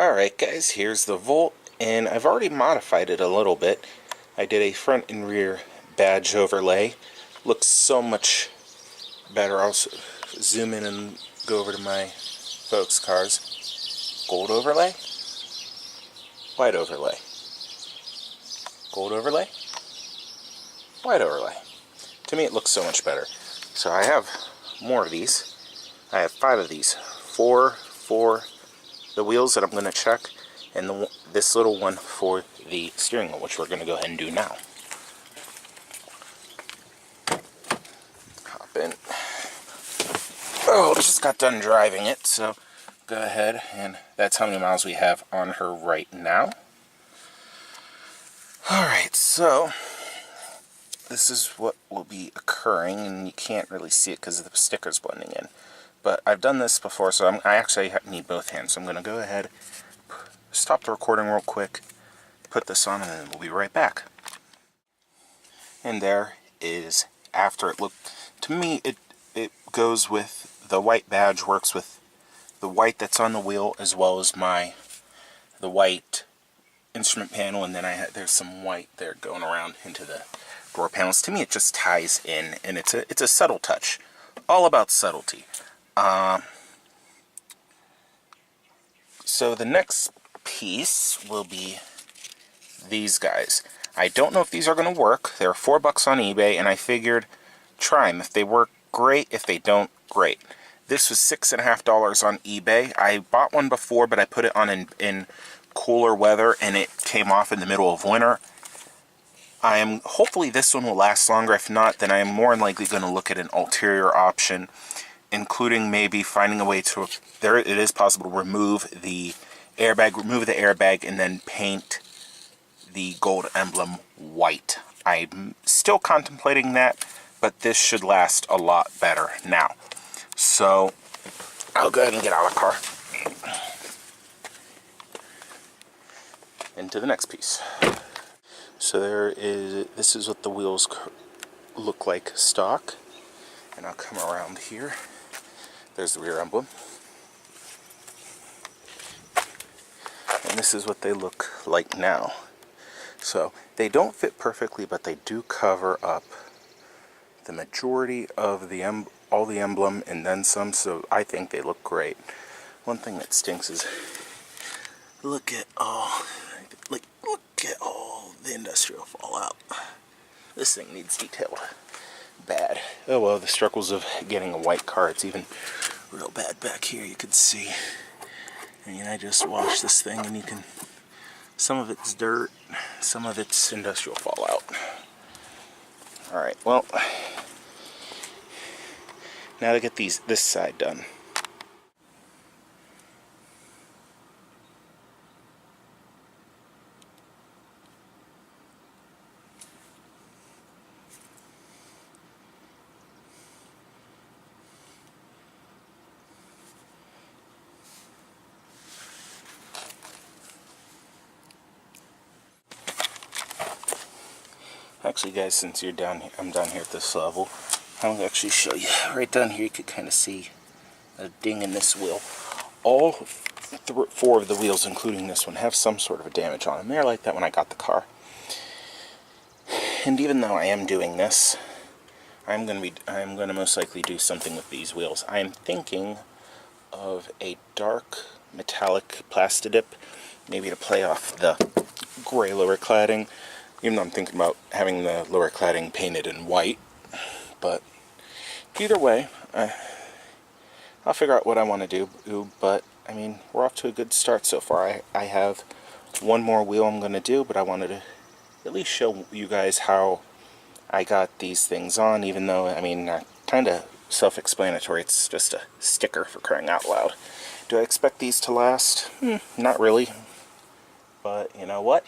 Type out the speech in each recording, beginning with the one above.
Alright guys, here's the Volt, and I've already modified it a little bit. I did a front and rear badge overlay. Looks so much better. I'll zoom in and go over to my folks' cars. Gold overlay, white overlay, gold overlay, white overlay. To me it looks so much better. So I have more of these. I have 5 of these. 4 for the wheels that I'm going to check, and this little one for the steering wheel, which we're going to go ahead and do now. Hop in. Oh, just got done driving it, so go ahead, and that's how many miles we have on her right now. Alright, so this is what will be occurring, and you can't really see it because of the stickers blending in. But I've done this before, so I actually need both hands. So I'm going to go ahead, stop the recording real quick, put this on, and then we'll be right back. And there is after it looked. To me, it goes with the white badge, works with the white that's on the wheel, as well as the white instrument panel, and then there's some white there going around into the door panels. To me, it just ties in, and it's a subtle touch. All about subtlety. So the next piece will be these guys. I don't know if these are going to work. They're $4 on eBay, and I figured try them. If they work, great. If they don't, great. This was $6.50 on eBay. I bought one before, but I put it on in cooler weather, and it came off in the middle of winter. Hopefully this one will last longer. If not, then I am more than likely going to look at an ulterior option, including maybe finding a way to, it is possible to remove the airbag, and then paint the gold emblem white. I'm still contemplating that, but this should last a lot better now. So I'll go ahead and get out of the car. Into the next piece. So this is what the wheels look like stock. And I'll come around here. There's the rear emblem. And this is what they look like now. So they don't fit perfectly, but they do cover up the majority of all the emblem and then some, so I think they look great. One thing that stinks is look at all the industrial fallout. This thing needs detailed bad. Oh well, the struggles of getting a white car. It's even real bad back here, you can see. I mean, I just washed this thing, and you can, some of it's dirt, some of it's industrial fallout. Alright, well, now to get this side done. Actually, guys, since I'm down here at this level, I'm going to actually show you. Right down here, you could kind of see a ding in this wheel. All 4 of the wheels, including this one, have some sort of a damage on them. They're like that when I got the car. And even though I am doing this, I'm going to most likely do something with these wheels. I am thinking of a dark metallic plastidip, maybe to play off the gray lower cladding. Even though I'm thinking about having the lower cladding painted in white. But either way, I'll figure out what I want to do. But, I mean, we're off to a good start so far. I have one more wheel I'm going to do, but I wanted to at least show you guys how I got these things on, even though, I mean, kind of self-explanatory. It's just a sticker, for crying out loud. Do I expect these to last? Not really. But, you know what?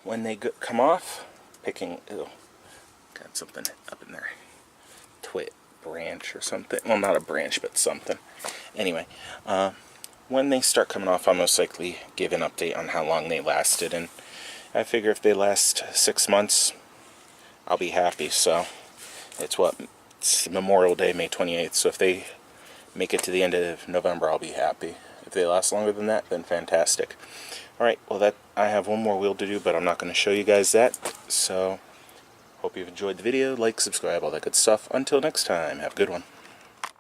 When they come off, got something up in there, branch or something, well, not a branch, but something. Anyway, when they start coming off, I'll most likely give an update on how long they lasted, and I figure if they last 6 months, I'll be happy. So it's Memorial Day, May 28th, so if they make it to the end of November, I'll be happy. If they last longer than that, then fantastic. Alright, well I have one more wheel to do, but I'm not going to show you guys that. So, hope you've enjoyed the video. Like, subscribe, all that good stuff. Until next time, have a good one.